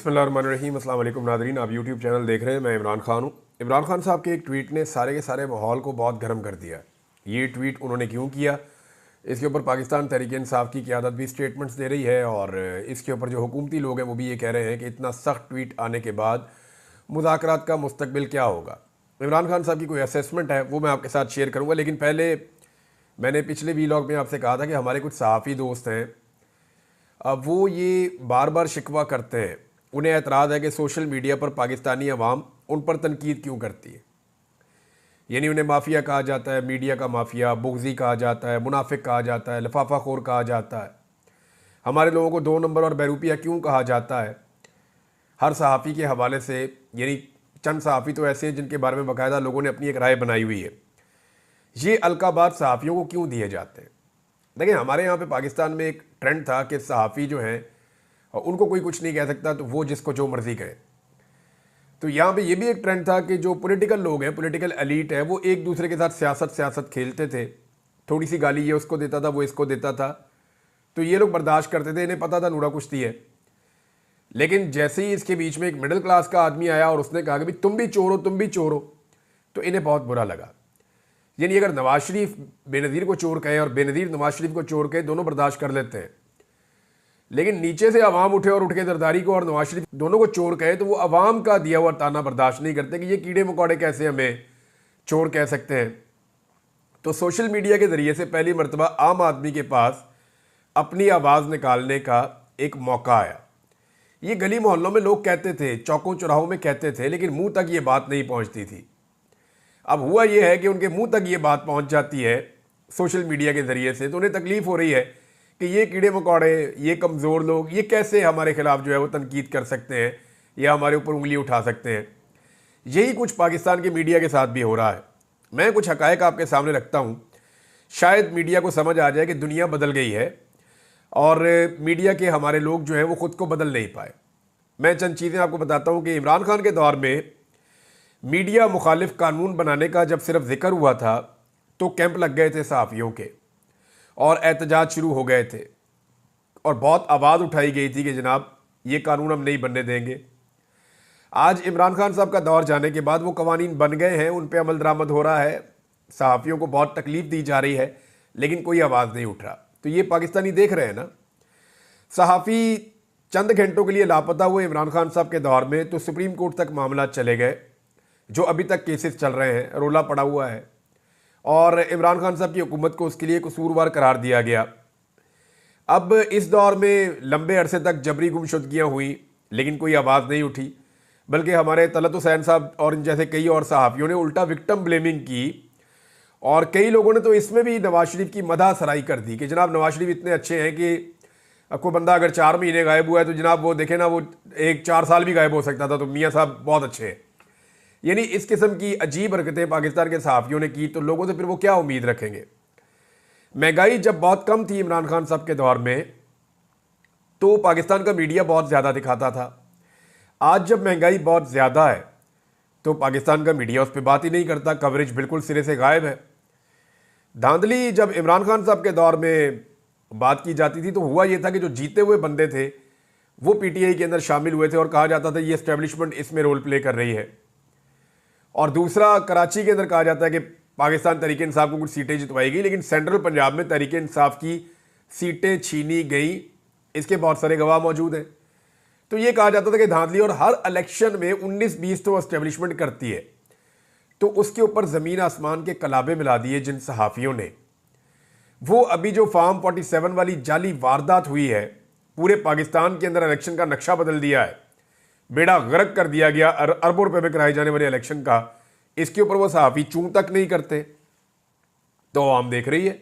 बिस्मिल्लाहिर्रहमानिर्रहीम। अस्सलाम वालेकुम नादरीन, आप यूट्यूब चैनल देख रहे हैं। मैं इमरान खान हूँ। इमरान खान साहब के एक ट्वीट ने सारे के सारे माहौल को बहुत गर्म कर दिया। ये ट्वीट उन्होंने क्यों किया, इसके ऊपर पाकिस्तान तहरीक इंसाफ की क़यादत भी स्टेटमेंट्स दे रही है और इसके ऊपर जो हुकूमती लोग हैं वो भी ये कह रहे हैं कि इतना सख्त ट्वीट आने के बाद मुज़ाकरात का मुस्तकबिल क्या होगा। इमरान खान साहब की कोई असेसमेंट है वो मैं आपके साथ शेयर करूँगा, लेकिन पहले मैंने पिछले वीलॉग में आपसे कहा था कि हमारे कुछ सहाफ़ी दोस्त हैं, अब वो ये बार बार शिकवा करते हैं, उन्हें एतराज़ है कि सोशल मीडिया पर पाकिस्तानी अवाम उन पर तनकीद क्यों करती है। यानी उन्हें माफिया कहा जाता है, मीडिया का माफिया, बुग़्ज़ी कहा जाता है, मुनाफिक कहा जाता है, लफाफा खोर कहा जाता है। हमारे लोगों को 2 नंबर और बैरूपिया क्यों कहा जाता है। हर सहाफ़ी के हवाले से, यानी चंद सहाफ़ी तो ऐसे हैं जिनके बारे में बाकायदा लोगों ने अपनी एक राय बनाई हुई है, ये अलकाबात सहाफ़ियों को क्यों दिए जाते हैं। देखिए, हमारे यहाँ पे पाकिस्तान में एक ट्रेंड था कि सहाफ़ी जो हैं उनको कोई कुछ नहीं कह सकता, तो वो जिसको जो मर्ज़ी कहे। तो यहाँ पे ये भी एक ट्रेंड था कि जो पॉलिटिकल लोग हैं, पॉलिटिकल एलीट है, वो एक दूसरे के साथ सियासत खेलते थे। थोड़ी सी गाली ये उसको देता था, वो इसको देता था, तो ये लोग बर्दाश्त करते थे, इन्हें पता था नूरा कुश्ती है। लेकिन जैसे ही इसके बीच में एक मिडिल क्लास का आदमी आया और उसने कहा कि भाई तुम भी चोर हो, तुम भी चोर हो, तो इन्हें बहुत बुरा लगा। यानी अगर नवाज शरीफ बेनज़ीर को चोर कहे और बेनज़ीर नवाज शरीफ को चोर कहे, दोनों बर्दाश्त कर लेते हैं, लेकिन नीचे से अवाम उठे और उठ के जरदारी को और नवाज शरीफ दोनों को चोर कहे तो वो अवाम का दिया हुआ ताना बर्दाश्त नहीं करते कि ये कीड़े मकोड़े कैसे हमें चोर कह सकते हैं। तो सोशल मीडिया के ज़रिए से पहली मरतबा आम आदमी के पास अपनी आवाज़ निकालने का एक मौका आया। ये गली मोहल्लों में लोग कहते थे, चौकों चौराहों में कहते थे, लेकिन मुंह तक ये बात नहीं पहुंचती थी। अब हुआ ये है कि उनके मुंह तक ये बात पहुंच जाती है सोशल मीडिया के ज़रिए से, तो उन्हें तकलीफ़ हो रही है कि ये कीड़े मकोड़े, ये कमज़ोर लोग, ये कैसे हमारे ख़िलाफ़ जो है वो तनकीद कर सकते हैं या हमारे ऊपर उंगली उठा सकते हैं। यही कुछ पाकिस्तान के मीडिया के साथ भी हो रहा है। मैं कुछ हक़ाइक़ आपके सामने रखता हूँ, शायद मीडिया को समझ आ जाए कि दुनिया बदल गई है और मीडिया के हमारे लोग जो हैं वो ख़ुद को बदल नहीं पाए। मैं चंद चीज़ें आपको बताता हूँ कि इमरान खान के दौर में मीडिया मुखालिफ कानून बनाने का जब सिर्फ जिक्र हुआ था तो कैंप लग गए थे सहाफ़ियों के और एहतजाज शुरू हो गए थे और बहुत आवाज़ उठाई गई थी कि जनाब ये कानून हम नहीं बनने देंगे। आज इमरान खान साहब का दौर जाने के बाद वो कवानीन बन गए हैं, उन पे अमल दरामद हो रहा है, सहाफ़ियों को बहुत तकलीफ़ दी जा रही है, लेकिन कोई आवाज़ नहीं उठ रहा। तो ये पाकिस्तानी देख रहे हैं ना। सहाफ़ी चंद घंटों के लिए लापता हुए इमरान खान साहब के दौर में तो सुप्रीम कोर्ट तक मामला चले गए, जो अभी तक केसेस चल रहे हैं, रोला पड़ा हुआ है और इमरान खान साहब की हुकूमत को उसके लिए कसूरवार करार दिया गया। अब इस दौर में लंबे अरसे तक जबरी गुमशुदगियाँ हुई, लेकिन कोई आवाज़ नहीं उठी, बल्कि हमारे तलत हुसैन साहब और इन जैसे कई और सहाफ़ियों ने उल्टा विक्टिम ब्लेमिंग की और कई लोगों ने तो इसमें भी नवाज शरीफ की मदह सराई कर दी कि जनाब नवाज शरीफ इतने अच्छे हैं कि कोई बंदा अगर 4 महीने गायब हुआ है तो जनाब वो देखे ना, वो 4 साल भी गायब हो सकता था, तो मियाँ साहब बहुत अच्छे हैं। यानी इस किस्म की अजीब हरकतें पाकिस्तान के सहाफ़ियों ने की, तो लोगों से फिर वो क्या उम्मीद रखेंगे। महंगाई जब बहुत कम थी इमरान खान साहब के दौर में तो पाकिस्तान का मीडिया बहुत ज़्यादा दिखाता था। आज जब महंगाई बहुत ज़्यादा है तो पाकिस्तान का मीडिया उस पर बात ही नहीं करता, कवरेज बिल्कुल सिरे से गायब है। धांधली जब इमरान खान साहब के दौर में बात की जाती थी तो हुआ ये था कि जो जीते हुए बंदे थे वो पीटीआई के अंदर शामिल हुए थे और कहा जाता था ये एस्टेब्लिशमेंट इसमें रोल प्ले कर रही है। और दूसरा, कराची के अंदर कहा जाता है कि पाकिस्तान तहरीक इंसाफ को कुछ सीटें जितवाई गई, लेकिन सेंट्रल पंजाब में तहरीक इंसाफ की सीटें छीनी गई। इसके बहुत सारे गवाह मौजूद हैं। तो ये कहा जाता था कि धांधली और हर इलेक्शन में 19-20 तो एस्टेब्लिशमेंट करती है। तो उसके ऊपर ज़मीन आसमान के कलाबे मिला दिए जिन सहाफ़ियों ने। वो अभी जो फार्म 47 वाली जाली वारदात हुई है, पूरे पाकिस्तान के अंदर इलेक्शन का नक्शा बदल दिया है, बेड़ा गर्क कर दिया गया अरबों रुपए में कराए जाने वाले इलेक्शन का। इसके ऊपर वो सहाफ़ी चूं तक नहीं करते। तो आम देख रही है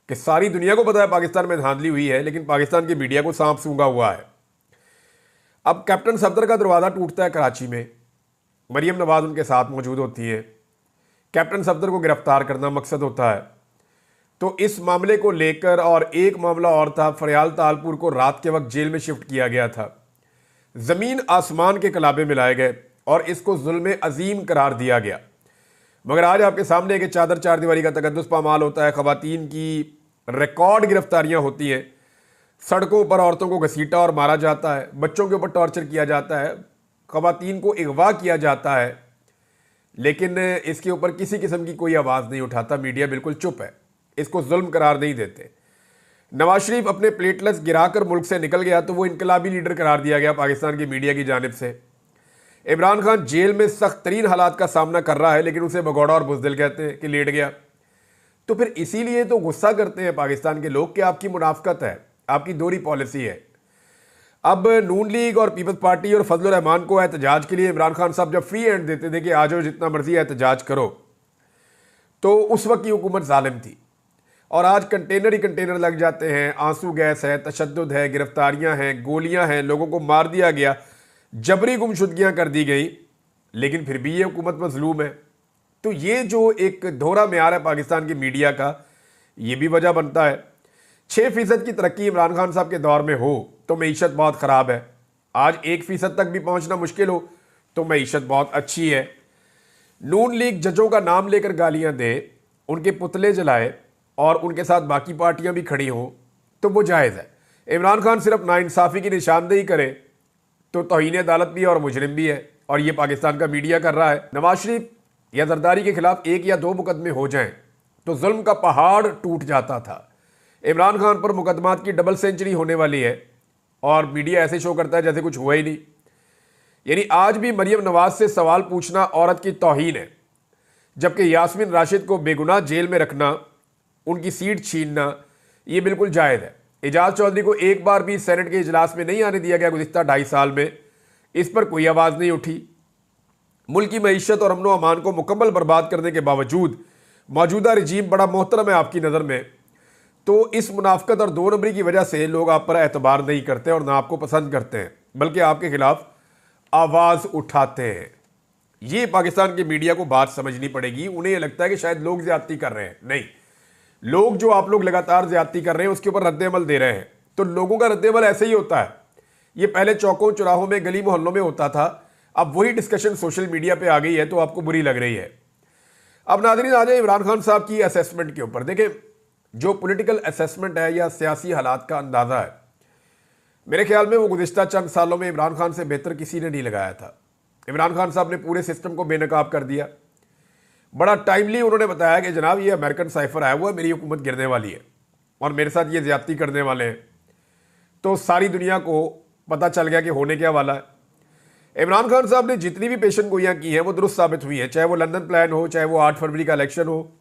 कि सारी दुनिया को पता है पाकिस्तान में धांधली हुई है, लेकिन पाकिस्तान की मीडिया को सांप सूंघा हुआ है। अब कैप्टन सफदर का दरवाज़ा टूटता है कराची में, मरियम नवाज उनके साथ मौजूद होती है। कैप्टन सफदर को गिरफ्तार करना मकसद होता है। तो इस मामले को लेकर, और एक मामला और था, फरियाल तालपुर को रात के वक्त जेल में शिफ्ट किया गया था। ज़मीन आसमान के कलाबे मिलाए गए और इसको जुल्म अजीम करार दिया गया। मगर आज आपके सामने एक चादर चार दीवारी का तकद्दुस पामाल होता है, ख़वातीन की रिकॉर्ड गिरफ्तारियां होती हैं, सड़कों पर औरतों को घसीटा और मारा जाता है, बच्चों के ऊपर टॉर्चर किया जाता है, ख़वातीन को अगवा किया जाता है, लेकिन इसके ऊपर किसी किस्म की कोई आवाज़ नहीं उठाता। मीडिया बिल्कुल चुप है, इसको जुल्म करार नहीं देते। नवाज शरीफ अपने प्लेटलेट्स गिराकर मुल्क से निकल गया तो वो इनकलाबी लीडर करार दिया गया पाकिस्तान की मीडिया की जानिब से। इमरान खान जेल में सख्त तरीन हालात का सामना कर रहा है, लेकिन उसे भगौड़ा और बुज़दिल कहते हैं कि लेट गया। तो फिर इसीलिए तो गुस्सा करते हैं पाकिस्तान के लोग कि आपकी मुनाफकत है, आपकी दोहरी पॉलिसी है। अब नून लीग और पीपल्स पार्टी और फजलुर रहमान को एहतजाज के लिए इमरान खान साहब जब फ्री हैंड देते थे कि आ जाओ जितना मर्जी एहतजाज करो, तो उस वक्त की हुकूमत जालिम थी। और आज कंटेनर ही कंटेनर लग जाते हैं, आंसू गैस है, तशद्दुद है, गिरफ्तारियां हैं, गोलियां हैं, लोगों को मार दिया गया, जबरी गुमशुदगियां कर दी गई, लेकिन फिर भी ये हुकूमत मजलूम है। तो ये जो एक दोहरा म्यार है पाकिस्तान की मीडिया का, ये भी वजह बनता है। 6% की तरक्की इमरान खान साहब के दौर में हो तो मीशत बहुत ख़राब है। आज 1% तक भी पहुंचना मुश्किल हो तो मीशत बहुत अच्छी है। नून लीग जजों का नाम लेकर गालियां दे, उनके पुतले जलाए और उनके साथ बाकी पार्टियां भी खड़ी हों तो वो जायज़ है। इमरान खान सिर्फ नाइंसाफ़ी की निशानदेही करे तो तौहीन अदालत भी है और मुजरिम भी है, और ये पाकिस्तान का मीडिया कर रहा है। नवाज शरीफ या जरदारी के खिलाफ 1 या 2 मुकदमे हो जाएं तो जुल्म का पहाड़ टूट जाता था। इमरान खान पर मुकदमात की डबल सेंचुरी होने वाली है और मीडिया ऐसे शो करता है जैसे कुछ हुआ ही नहीं। यानी आज भी मरियम नवाज से सवाल पूछना औरत की तौहीन है, जबकि यास्मीन राशिद को बेगुनाह जेल में रखना, उनकी सीट छीनना, ये बिल्कुल जायज़ है। एजाज चौधरी को एक बार भी सेनेट के इजलास में नहीं आने दिया गया गुज़िश्ता 2.5 साल में, इस पर कोई आवाज़ नहीं उठी। मुल्क की मईशत और अमनो अमान को मुकम्मल बर्बाद करने के बावजूद मौजूदा रजीम बड़ा मोहतरम है आपकी नज़र में, तो इस मुनाफकत और 2 नंबरी की वजह से लोग आप पर एतबार नहीं करते और ना आपको पसंद करते हैं, बल्कि आपके खिलाफ आवाज़ उठाते हैं। ये पाकिस्तान की मीडिया को बात समझनी पड़ेगी। उन्हें यह लगता है कि शायद लोग ज्यादती कर रहे हैं, नहीं, लोग जो आप लोग लगातार ज्यादती कर रहे हैं उसके ऊपर रद्द-ए-अमल दे रहे हैं। तो लोगों का रद्द-ए-अमल ऐसे ही होता है। ये पहले चौकों चौराहों में गली मोहल्लों में होता था, अब वही डिस्कशन सोशल मीडिया पे आ गई है तो आपको बुरी लग रही है। अब नाज़रीन आ जाए इमरान खान साहब की असेसमेंट के ऊपर। देखें, जो पॉलिटिकल असेसमेंट है या सियासी हालात का अंदाज़ा है, मेरे ख्याल में वो गुज़िश्ता चंद सालों में इमरान खान से बेहतर किसी ने नहीं लगाया था। इमरान खान साहब ने पूरे सिस्टम को बेनकाब कर दिया। बड़ा टाइमली उन्होंने बताया कि जनाब ये अमेरिकन साइफर आया हुआ है, मेरी हुकूमत गिरने वाली है और मेरे साथ ये ज्यादती करने वाले हैं। तो सारी दुनिया को पता चल गया कि होने क्या वाला है। इमरान खान साहब ने जितनी भी पेशन गोइयाँ की हैं वो दुरुस्त साबित हुई हैं, चाहे वो लंदन प्लान हो, चाहे वो 8 फरवरी का इलेक्शन हो,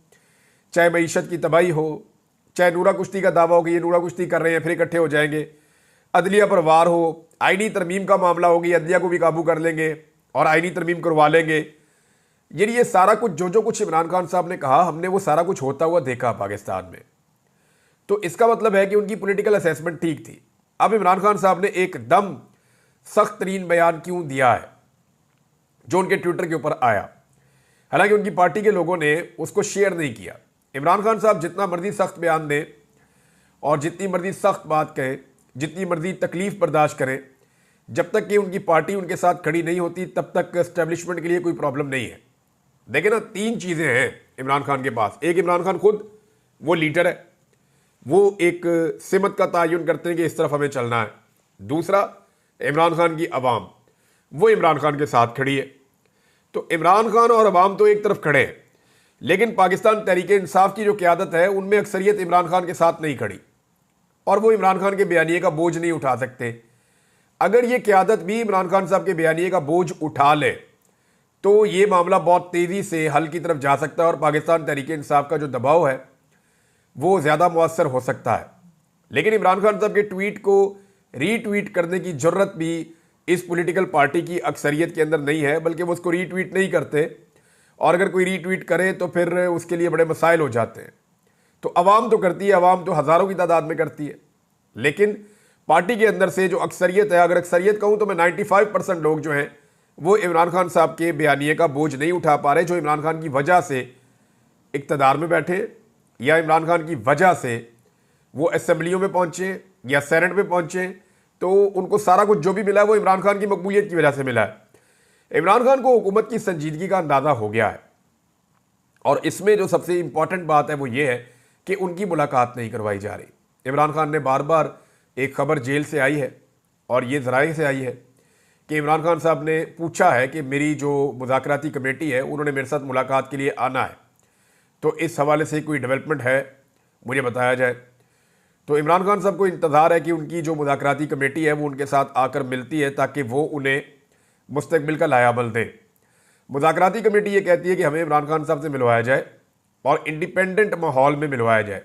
चाहे मईशत की तबाही हो, चाहे नूरा कुश्ती का दावा हो कि ये नूरा कुश्ती कर रहे हैं फिर इकट्ठे हो जाएंगे, अदलिया पर वार हो, आईनी तरमीम का मामला होगी, अदलिया को भी काबू कर लेंगे और आईनी तरमीम करवा लेंगे। ये सारा कुछ जो कुछ इमरान खान साहब ने कहा, हमने वो सारा कुछ होता हुआ देखा पाकिस्तान में। तो इसका मतलब है कि उनकी पॉलिटिकल असेसमेंट ठीक थी। अब इमरान खान साहब ने एकदम सख्त तरीन बयान क्यों दिया है जो उनके ट्विटर के ऊपर आया, हालांकि उनकी पार्टी के लोगों ने उसको शेयर नहीं किया। इमरान खान साहब जितना मर्जी सख्त बयान दें और जितनी मर्जी सख्त बात कहें, जितनी मर्जी तकलीफ बर्दाश्त करें, जब तक कि उनकी पार्टी उनके साथ खड़ी नहीं होती तब तक एस्टेब्लिशमेंट के लिए कोई प्रॉब्लम नहीं है। देखें ना, 3 चीज़ें हैं इमरान खान के पास। एक, इमरान खान खुद वो लीडर है, वो एक सिमत का तयन करते हैं कि इस तरफ हमें चलना है। दूसरा, इमरान खान की अवाम, वो इमरान खान के साथ खड़ी है। तो इमरान खान और अवाम तो एक तरफ खड़े हैं, लेकिन पाकिस्तान तहरीक इंसाफ की जो क़यादत है उनमें अक्सरियत इमरान खान के साथ नहीं खड़ी और वो इमरान खान के बयानिए का बोझ नहीं उठा सकते। अगर ये क़यादत भी इमरान खान साहब के बयानिए का बोझ उठा ले तो ये मामला बहुत तेज़ी से हल की तरफ जा सकता है और पाकिस्तान तहरीक इंसाफ का जो दबाव है वो ज़्यादा मुअस्सर हो सकता है। लेकिन इमरान खान साहब के ट्वीट को रीट्वीट करने की ज़रूरत भी इस पॉलिटिकल पार्टी की अक्सरियत के अंदर नहीं है, बल्कि वो उसको रीट्वीट नहीं करते और अगर कोई रीट्वीट करे तो फिर उसके लिए बड़े मसाइल हो जाते हैं। तो अवाम तो करती है, अवाम तो हज़ारों की तादाद में करती है, लेकिन पार्टी के अंदर से जो अक्सरियत है, अगर अक्सरियत कहूँ तो मैं 95% लोग जो हैं वो इमरान खान साहब के बयानिए का बोझ नहीं उठा पा रहे, जो इमरान खान की वजह से इक़्तिदार में बैठे या इमरान खान की वजह से वो असेंबलियों में पहुँचे या सेनेट में पहुँचे। तो उनको सारा कुछ जो भी मिला है वो इमरान खान की मकबूलियत की वजह से मिला है। इमरान खान को हुकूमत की संजीदगी का अंदाज़ा हो गया है और इसमें जो सबसे इंपॉर्टेंट बात है वो ये है कि उनकी मुलाकात नहीं करवाई जा रही। इमरान खान ने बार बार एक खबर जेल से आई है और ये ज़राए से आई है कि इमरान खान साहब ने पूछा है कि मेरी जो मुज़ाकराती कमेटी है उन्होंने मेरे साथ मुलाकात के लिए आना है, तो इस हवाले से कोई डेवलपमेंट है मुझे बताया जाए। तो इमरान खान साहब को इंतज़ार है कि उनकी जो मुज़ाकराती कमेटी है वो उनके साथ आकर मिलती है ताकि वो उन्हें मुस्तकबिल का लायाबल दें। मुज़ाकराती कमेटी ये कहती है कि हमें इमरान खान साहब से मिलवाया जाए और इंडिपेंडेंट माहौल में मिलवाया जाए,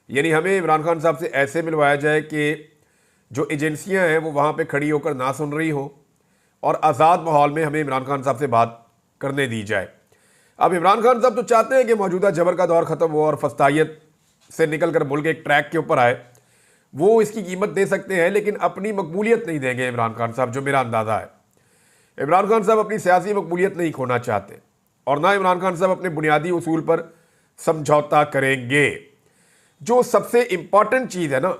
यानी हमें इमरान खान साहब से ऐसे मिलवाया जाए कि जो एजेंसियां हैं वो वहाँ पे खड़ी होकर ना सुन रही हो और आज़ाद माहौल में हमें इमरान खान साहब से बात करने दी जाए। अब इमरान खान साहब तो चाहते हैं कि मौजूदा जबर का दौर ख़त्म हो और फस्तायत से निकल कर मुल्क एक ट्रैक के ऊपर आए, वो इसकी कीमत दे सकते हैं, लेकिन अपनी मकबूलियत नहीं देंगे इमरान खान साहब, जो मेरा अंदाज़ा है। इमरान खान साहब अपनी सियासी मकबूलियत नहीं खोना चाहते और ना इमरान खान साहब अपने बुनियादी उसूल पर समझौता करेंगे। जो सबसे इम्पॉर्टेंट चीज़ है ना,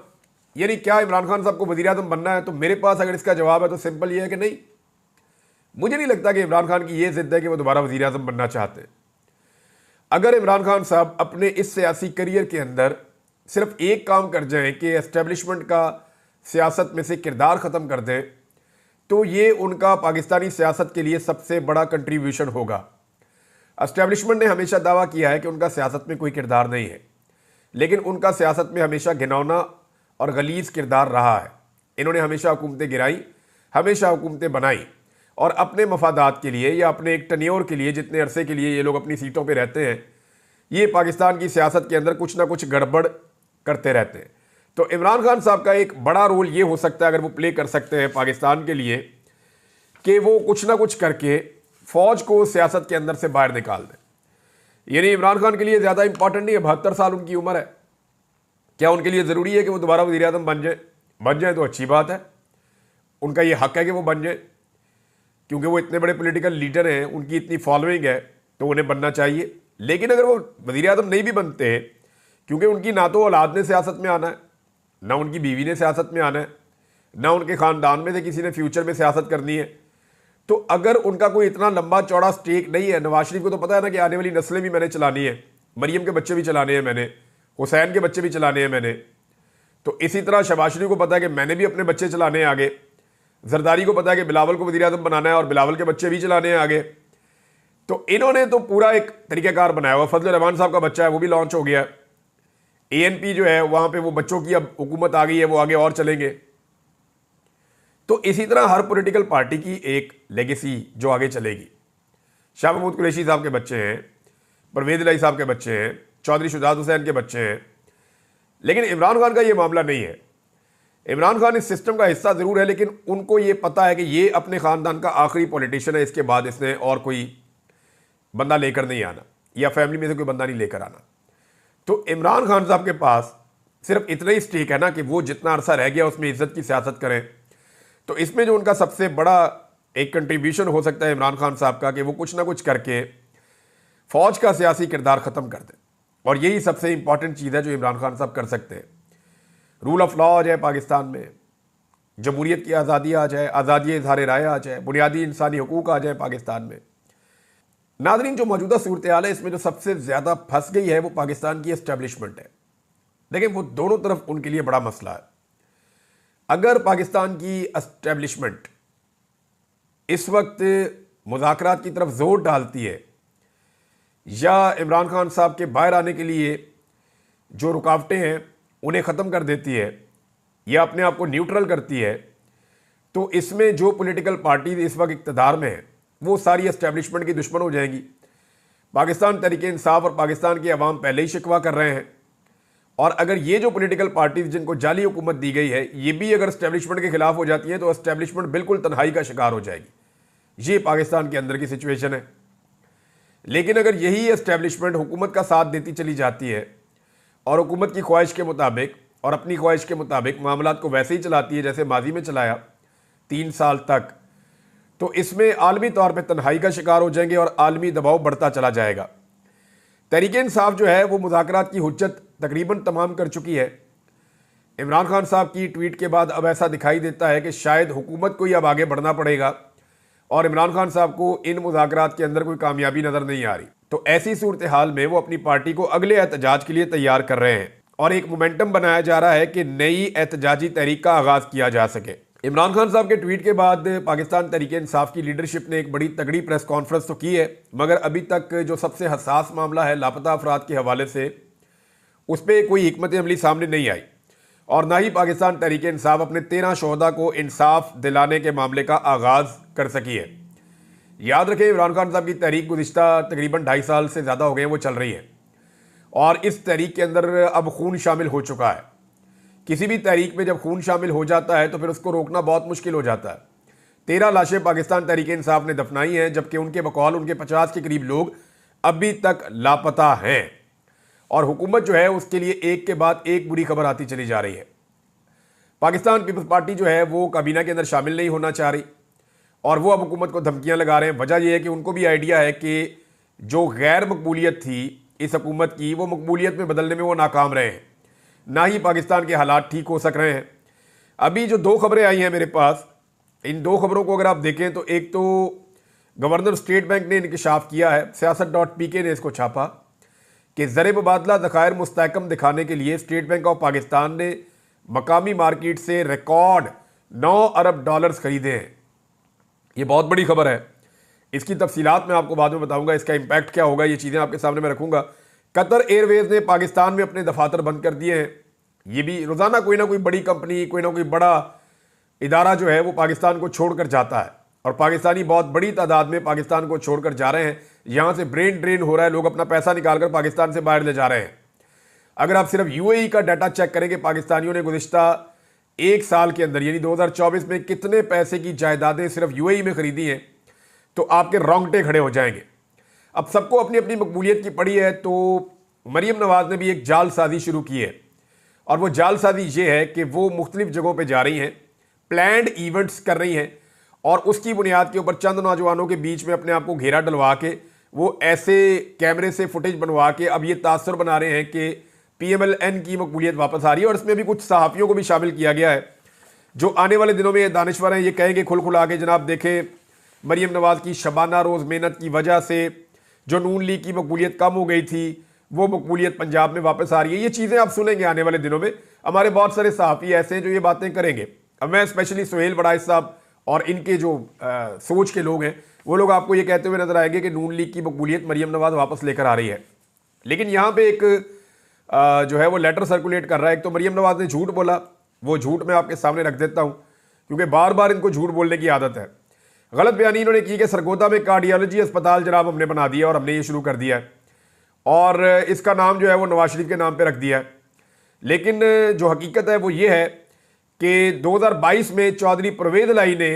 यानी क्या इमरान खान साहब को वज़ीर-ए-आज़म बनना है, तो मेरे पास अगर इसका जवाब है तो सिंपल ये है कि नहीं। मुझे नहीं लगता कि इमरान खान की ये जिद है कि वो दोबारा वज़ीर-ए-आज़म बनना चाहते हैं। अगर इमरान खान साहब अपने इस सियासी करियर के अंदर सिर्फ एक काम कर जाएं कि एस्टेब्लिशमेंट का सियासत में से किरदार ख़त्म कर दें, तो ये उनका पाकिस्तानी सियासत के लिए सबसे बड़ा कंट्रीब्यूशन होगा। एस्टेब्लिशमेंट ने हमेशा दावा किया है कि उनका सियासत में कोई किरदार नहीं है, लेकिन उनका सियासत में हमेशा घिनौना और गलीज़ किरदार रहा है। इन्होंने हमेशा हुकूमतें गिराई, हमेशा हुकूमतें बनाई और अपने मफादात के लिए या अपने एक टन्योर के लिए, जितने अरसे के लिए ये लोग अपनी सीटों पे रहते हैं, ये पाकिस्तान की सियासत के अंदर कुछ ना कुछ गड़बड़ करते रहते हैं। तो इमरान खान साहब का एक बड़ा रोल ये हो सकता है, अगर वो प्ले कर सकते हैं पाकिस्तान के लिए, कि वो कुछ ना कुछ करके फ़ौज को सियासत के अंदर से बाहर निकाल दें। यानी इमरान खान के लिए ज़्यादा इंपॉर्टेंट नहीं है, 72 साल उनकी उम्र है, क्या उनके लिए ज़रूरी है कि वो दोबारा वज़ीर-ए-आज़म बन जाए तो अच्छी बात है, उनका ये हक़ है कि वो बन जाए, क्योंकि वो इतने बड़े पॉलिटिकल लीडर हैं, उनकी इतनी फॉलोइंग है, तो उन्हें बनना चाहिए। लेकिन अगर वो वज़ीर-ए-आज़म नहीं भी बनते हैं, क्योंकि उनकी ना तो औलाद ने सियासत में आना है, ना उनकी बीवी ने सियासत में आना है, ना उनके ख़ानदान में से किसी ने फ्यूचर में सियासत करनी है, तो अगर उनका कोई इतना लंबा चौड़ा स्टेक नहीं है, नवाज शरीफ को तो पता है ना कि आने वाली नस्लें भी मैंने चलानी है, मरियम के बच्चे भी चलाने हैं मैंने, हुसैन के बच्चे भी चलाने हैं मैंने, तो इसी तरह शहबाज शरीफ को पता है कि मैंने भी अपने बच्चे चलाने हैं आगे, जरदारी को पता है कि बिलावल को वज़ीर-ए-आज़म बनाना है और बिलावल के बच्चे भी चलाने हैं आगे। तो इन्होंने तो पूरा एक तरीक़ाकार बनाया हुआ। फजल रहमान साहब का बच्चा है, वो भी लॉन्च हो गया। ANP जो है वहाँ पे वो बच्चों की अब हुकूमत आ गई है, वो आगे और चलेंगे। तो इसी तरह हर पॉलिटिकल पार्टी की एक लेगेसी जो आगे चलेगी। शाह महमूद कुरैशी साहब के बच्चे हैं, परवेज़ इलाही साहब के बच्चे हैं, चौधरी शुजात हुसैन के बच्चे हैं, लेकिन इमरान खान का ये मामला नहीं है। इमरान खान इस सिस्टम का हिस्सा ज़रूर है, लेकिन उनको ये पता है कि ये अपने ख़ानदान का आखिरी पॉलिटिशियन है, इसके बाद इसने और कोई बंदा लेकर नहीं आना या फैमिली में से कोई बंदा नहीं लेकर आना। तो इमरान खान साहब के पास सिर्फ इतना ही स्टेक है ना कि वो जितना अरसा रह गया उसमें इज्जत की सियासत करें। तो इसमें जो उनका सबसे बड़ा एक कंट्रीब्यूशन हो सकता है इमरान खान साहब का, कि वो कुछ ना कुछ करके फ़ौज का सियासी किरदार ख़त्म कर दें, और यही सबसे इंपॉर्टेंट चीज़ है जो इमरान खान साहब कर सकते हैं। रूल ऑफ लॉ आ जाए पाकिस्तान में, जमहूरियत की आज़ादी आ जाए, आज़ादी इज़हार राय आ जाए, बुनियादी इंसानी हकूक़ आ जाए पाकिस्तान में। नाज़रीन, जो मौजूदा सूरत हाल है इसमें जो सबसे ज़्यादा फंस गई है वो पाकिस्तान की एस्टेब्लिशमेंट है। देखिए, वो दोनों तरफ उनके लिए बड़ा मसला है। अगर पाकिस्तान की एस्टेब्लिशमेंट इस वक्त मुज़ाकरात की तरफ जोर डालती है या इमरान खान साहब के बाहर आने के लिए जो रुकावटें हैं उन्हें ख़त्म कर देती है या अपने आप को न्यूट्रल करती है, तो इसमें जो पॉलिटिकल पार्टी इस वक्त इक़्तिदार में है वो सारी एस्टेब्लिशमेंट की दुश्मन हो जाएंगी। पाकिस्तान तहरीक-ए-इंसाफ और पाकिस्तान के अवाम पहले ही शिकवा कर रहे हैं, और अगर ये जो पॉलिटिकल पार्टीज जिनको जाली हुकूमत दी गई है ये भी अगर एस्टेब्लिशमेंट के खिलाफ हो जाती हैं तो एस्टेब्लिशमेंट बिल्कुल तन्हाई का शिकार हो जाएगी। ये पाकिस्तान के अंदर की सिचुएशन है। लेकिन अगर यही एस्टेब्लिशमेंट हुकूमत का साथ देती चली जाती है और हुकूमत की ख्वाहिश के मुताबिक और अपनी ख्वाहिश के मुताबिक मामलात को वैसे ही चलाती है जैसे माजी में चलाया 3 साल तक, तो इसमें आलमी तौर पर तन्हाई का शिकार हो जाएंगे और आलमी दबाव बढ़ता चला जाएगा। तहरीक-ए-इंसाफ जो है वो मुज़ाकरात की हुज्जत तकरीबन तमाम कर चुकी है। इमरान खान साहब की ट्वीट के बाद अब ऐसा दिखाई देता है कि शायद हुकूमत को ही अब आगे बढ़ना पड़ेगा और इमरान खान साहब को इन मुज़ाकरात के अंदर कोई कामयाबी नज़र नहीं आ रही। तो ऐसी सूरत हाल में वो अपनी पार्टी को अगले एहतजाज के लिए तैयार कर रहे हैं और एक मोमेंटम बनाया जा रहा है कि नई एहतजाजी तहरीक का आगाज़ किया जा सके। इमरान खान साहब के ट्वीट के बाद पाकिस्तान तहरीक इंसाफ की लीडरशिप ने एक बड़ी तगड़ी प्रेस कॉन्फ्रेंस तो की है, मगर अभी तक जो सबसे हसास मामला है लापता अफराद के हवाले से, उस पर कोई हिकमत अमली सामने नहीं आई और ना ही पाकिस्तान तहरीक इंसाफ अपने 13 शोहदा को इंसाफ दिलाने के मामले का आगाज़ कर सकी है। याद रखें, इमरान खान साहब की तहरीक गुज़िश्ता तकरीबन 2.5 साल से ज़्यादा हो गए हैं, वो चल रही है और इस तहरीक के अंदर अब खून शामिल हो चुका है। किसी भी तहरीक में जब खून शामिल हो जाता है तो फिर उसको रोकना बहुत मुश्किल हो जाता है। 13 लाशें पाकिस्तान तहरीक इंसाफ ने दफनाई हैं, जबकि उनके बकौल उनके 50 के करीब लोग अभी तक लापता हैं और हुकूमत जो है उसके लिए एक के बाद एक बुरी खबर आती चली जा रही है। पाकिस्तान पीपल्स पार्टी जो है वो काबीना के अंदर शामिल नहीं होना चाह रही और वो अब हुकूमत को धमकियां लगा रहे हैं। वजह यह है कि उनको भी आइडिया है कि जो गैर मकबूलियत थी इस हुकूमत की, वो मकबूलियत में बदलने में वो नाकाम रहे हैं, ना ही पाकिस्तान के हालात ठीक हो सक रहे हैं। अभी जो 2 खबरें आई हैं मेरे पास, इन 2 खबरों को अगर आप देखें तो एक तो गवर्नर स्टेट बैंक ने इंकशाफ किया है, siyaasat.pk ने इसको छापा कि ज़र मुबादला ज़खायर मुस्तहकम दिखाने के लिए स्टेट बैंक ऑफ पाकिस्तान ने मकामी मार्केट से रिकॉर्ड 9 अरब डॉलर्स खरीदे हैं। ये बहुत बड़ी खबर है, इसकी तफसीलात मैं आपको बाद में बताऊंगा, इसका इम्पैक्ट क्या होगा, ये चीज़ें आपके सामने मैं रखूंगा। कतर एयरवेज ने पाकिस्तान में अपने दफातर बंद कर दिए हैं। ये भी रोज़ाना कोई ना कोई बड़ी कंपनी, कोई ना कोई बड़ा इदारा जो है वो पाकिस्तान को छोड़कर जाता है और पाकिस्तानी बहुत बड़ी तादाद में पाकिस्तान को छोड़कर जा रहे हैं। यहाँ से ब्रेन ड्रेन हो रहा है, लोग अपना पैसा निकालकर पाकिस्तान से बाहर ले जा रहे हैं। अगर आप सिर्फ यूएई का डाटा चेक करेंगे, पाकिस्तानियों ने गुज़िश्ता 1 साल के अंदर यानी 2024 में कितने पैसे की जायदादें सिर्फ यूएई में खरीदी हैं, तो आपके रोंगटे खड़े हो जाएंगे। अब सबको अपनी अपनी मकबूलियत की पड़ी है, तो मरीम नवाज ने भी एक जालसाजी शुरू की है और वो जालसाजी ये है कि वो मुख्तलिफ जगहों पे जा रही हैं, प्लान्ड इवेंट्स कर रही हैं और उसकी बुनियाद के ऊपर चंद नौजवानों के बीच में अपने आप को घेरा डलवा के वो ऐसे कैमरे से फुटेज बनवा के अब ये तासुर बना रहे हैं कि PMLN की मकबूलियत वापस आ रही है। और इसमें भी कुछ सहाफ़ियों को भी शामिल किया गया है जो आने वाले दिनों में ये दानिश्वर हैं, ये कहेंगे खुल खुला के जनाब देखें, मरीम नवाज की शबाना रोज़ मेहनत की वजह से जो नून लीग की मकबूलियत कम हो गई थी वो मकबूलियत पंजाब में वापस आ रही है। ये चीज़ें आप सुनेंगे आने वाले दिनों में। हमारे बहुत सारे सहाफ़ी ऐसे हैं जो ये बातें करेंगे। अब मैं स्पेशली सुहेल बड़ाइश साहब और इनके जो सोच के लोग हैं वो लोग आपको ये कहते हुए नजर आएंगे कि नून लीग की मकबूलियत मरीम नवाज वापस लेकर आ रही है। लेकिन यहाँ पे एक जो है वो लेटर सर्कुलेट कर रहा है। एक तो मरीम नवाज ने झूठ बोला, वो झूठ मैं आपके सामने रख देता हूँ क्योंकि बार बार इनको झूठ बोलने की आदत है। गलत बयानी इन्होंने की कि सरगोदा में कार्डियोलॉजी अस्पताल जनाब हमने बना दिया और हमने ये शुरू कर दिया है और इसका नाम जो है वो नवाज शरीफ के नाम पे रख दिया है। लेकिन जो हकीकत है वो ये है कि 2022 में चौधरी परवेज लाई ने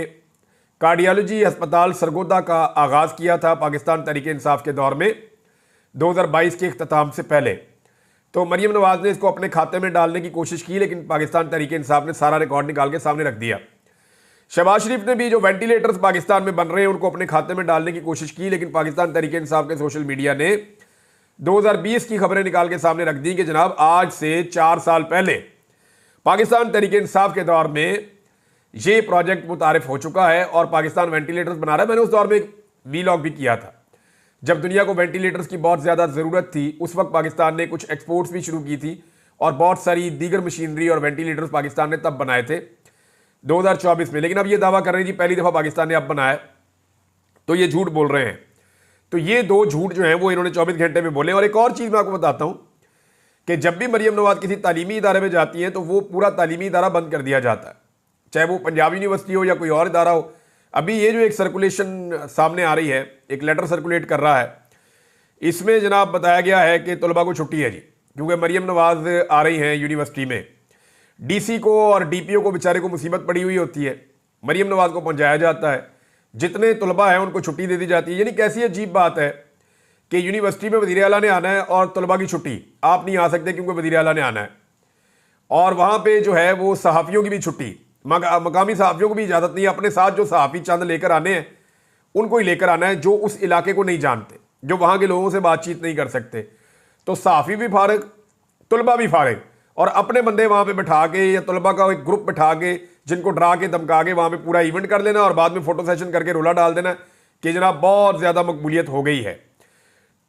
कार्डियोलॉजी अस्पताल सरगोदा का आगाज़ किया था पाकिस्तान तहरीक इंसाफ के दौर में 2022 के इख्तिताम से पहले। तो मरीम नवाज ने इसको अपने खाते में डालने की कोशिश की, लेकिन पाकिस्तान तहरीक इंसाफ ने सारा रिकॉर्ड निकाल के सामने रख दिया। शहबाज शरीफ ने भी जो वेंटिलेटर्स पाकिस्तान में बन रहे हैं उनको अपने खाते में डालने की कोशिश की, लेकिन पाकिस्तान तहरीक इंसाफ के सोशल मीडिया ने 2020 की खबरें निकाल के सामने रख दी कि जनाब आज से 4 साल पहले पाकिस्तान तहरीक इंसाफ के दौर में ये प्रोजेक्ट मुतारिफ हो चुका है और पाकिस्तान वेंटिलेटर्स बना रहा है। मैंने उस दौर में एक वीलॉग भी किया था जब दुनिया को वेंटिलेटर्स की बहुत ज़्यादा ज़रूरत थी। उस वक्त पाकिस्तान ने कुछ एक्सपोर्ट्स भी शुरू की थी और बहुत सारी दीगर मशीनरी और वेंटिलेटर्स पाकिस्तान ने तब बनाए थे 2024 में। लेकिन अब ये दावा कर रही थी पहली दफ़ा पाकिस्तान ने अब बनाया, तो ये झूठ बोल रहे हैं। तो ये 2 झूठ जो हैं वो इन्होंने 24 घंटे में बोले। और एक और चीज़ मैं आपको बताता हूँ कि जब भी मरीम नवाज किसी तालीमी इदारे में जाती हैं तो वो पूरा तालीमी इदारा बंद कर दिया जाता है, चाहे वो पंजाब यूनिवर्सिटी हो या कोई और इदारा हो। अभी ये जो एक सर्कुलेशन सामने आ रही है, एक लेटर सर्कुलेट कर रहा है, इसमें जनाब बताया गया है कि तलबा को छुट्टी है जी, क्योंकि मरीम नवाज आ रही हैं यूनिवर्सिटी में। DC को और DPO को बेचारे को मुसीबत पड़ी हुई होती है, मरीम नवाज को पहुंचाया जाता है, जितने तलबा हैं उनको छुट्टी दे दी जाती है। यानी कैसी अजीब बात है कि यूनिवर्सिटी में वज़ीर आला ने आना है और तलबा की छुट्टी, आप नहीं आ सकते क्योंकि वज़ीर आला ने आना है। और वहाँ पे जो है वो सहाफ़ियों की भी छुट्टी, मकामी सहाफ़ियों को भी इजाज़त नहीं है, अपने साथ जो सहाफ़ी चंद लेकर आने हैं उनको ही लेकर आना है जो उस इलाके को नहीं जानते, जो वहाँ के लोगों से बातचीत नहीं कर सकते। तो सहाफ़ी भी फारिग, तलबा भी फारिग, और अपने बंदे वहाँ पे बैठा के या तलबा का एक ग्रुप बैठा के जिनको डरा के धमका के वहाँ पे पूरा इवेंट कर लेना और बाद में फ़ोटो सेशन करके रोला डाल देना कि जनाब बहुत ज़्यादा मकबूलियत हो गई है।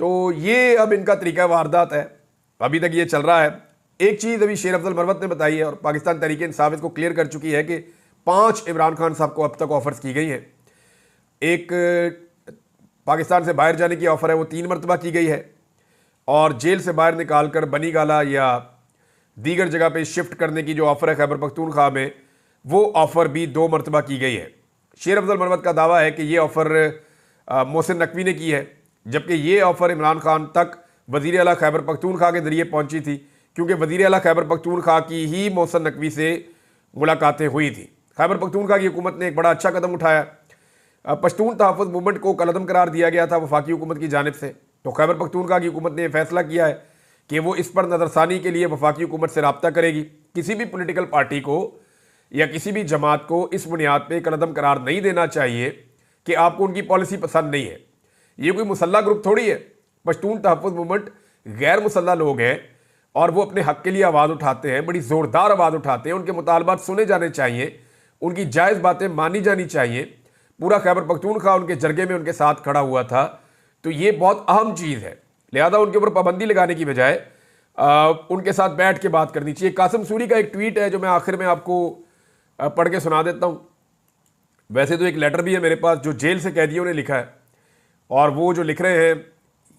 तो ये अब इनका तरीका वारदात है, अभी तक ये चल रहा है। एक चीज़ अभी शेर अफजल मरवत ने बताई है और पाकिस्तान तहरीक इंसाफ इसको क्लियर कर चुकी है कि 5 इमरान खान साहब को अब तक ऑफर्स की गई हैं। एक पाकिस्तान से बाहर जाने की ऑफ़र है, वो 3 मरतबा की गई है, और जेल से बाहर निकाल कर बनी गाला या दीगर जगह पे शिफ्ट करने की जो ऑफ़र है खैबर पख्तूनख्वा में, वो ऑफ़र भी 2 मरतबा की गई है। शेर अफजल मरवत का दावा है कि ये ऑफ़र मोहसिन नकवी ने की है, जबकि ये ऑफ़र इमरान खान तक वज़ीर आला खैबर पख्तूनख्वा के ज़रिए पहुंची थी, क्योंकि वज़ीर आला खैबर पख्तूनख्वा की ही मोहसिन नकवी से मुलाकातें हुई थी। खैबर पख्तूनख्वा की हुकूमत ने एक बड़ा अच्छा कदम उठाया। पश्तून तहफ़्फ़ुज़ मूवमेंट को कलअदम करार दिया गया था वफाकी हुकूमत की जानिब से, तो खैबर पख्तूनख्वा की हुकूमत ने यह फैसला किया है कि वो इस पर नज़रसानी के लिए वफाकी हुकूमत से रब्ता करेगी। किसी भी पोलिटिकल पार्टी को या किसी भी जमात को इस बुनियाद पर कलअदम करार नहीं देना चाहिए कि आपको उनकी पॉलिसी पसंद नहीं है। ये कोई मुसल्ला ग्रुप थोड़ी है। पश्तून तहफ़्फ़ुज़ मूवमेंट गैर मुसल्ला लोग हैं और वो अपने हक़ के लिए आवाज़ उठाते हैं, बड़ी ज़ोरदार आवाज़ उठाते हैं। उनके मुतालबात सुने जाने चाहिए, उनकी जायज़ बातें मानी जानी चाहिए। पूरा खैबर पख्तूनख्वा उनके जरगे में उनके साथ खड़ा हुआ था, तो ये बहुत अहम चीज़ है। लिहाजा उनके ऊपर पाबंदी लगाने की बजाय उनके साथ बैठ के बात करनी चाहिए। कासिम सूरी का एक ट्वीट है जो मैं आखिर में आपको पढ़ के सुना देता हूँ। वैसे तो एक लेटर भी है मेरे पास जो जेल से कैदियों ने लिखा है, और वो जो लिख रहे हैं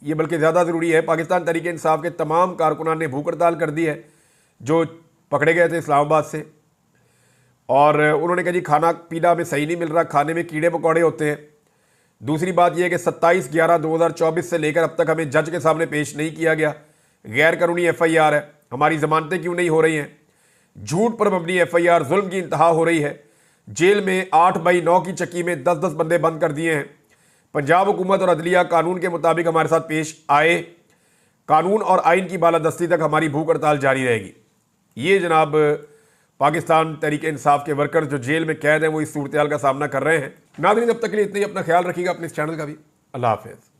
ये बल्कि ज़्यादा ज़रूरी है। पाकिस्तान तहरीक इंसाफ के तमाम कारकुनान ने भूख हड़ताल कर दी है जो पकड़े गए थे इस्लामाबाद से, और उन्होंने कहा जी खाना पीना हमें सही नहीं मिल रहा, खाने में कीड़े मकोड़े होते हैं। दूसरी बात यह है कि 27/11/2024 से लेकर अब तक हमें जज के सामने पेश नहीं किया गया। गैर कानूनी FIR है, हमारी ज़मानतें क्यों नहीं हो रही हैं? झूठ पर मबनी FIR, जुल्म की इंतहा हो रही है। जेल में 8/9 की चक्की में 10-10 बंदे बंद कर दिए हैं। पंजाब हुकूमत और अदलिया कानून के मुताबिक हमारे साथ पेश आए, कानून और आइन की बालादस्ती तक हमारी भूख हड़ताल जारी रहेगी। ये जनाब पाकिस्तान तहरीक इंसाफ के वर्कर्स जो जेल में कैद हैं वो इस सूरत हाल का सामना कर रहे हैं। नाज़रीन, अब तक के लिए इतना ही। अपना ख्याल रखिएगा, अपने इस चैनल का भी। अल्लाह हाफ़िज़।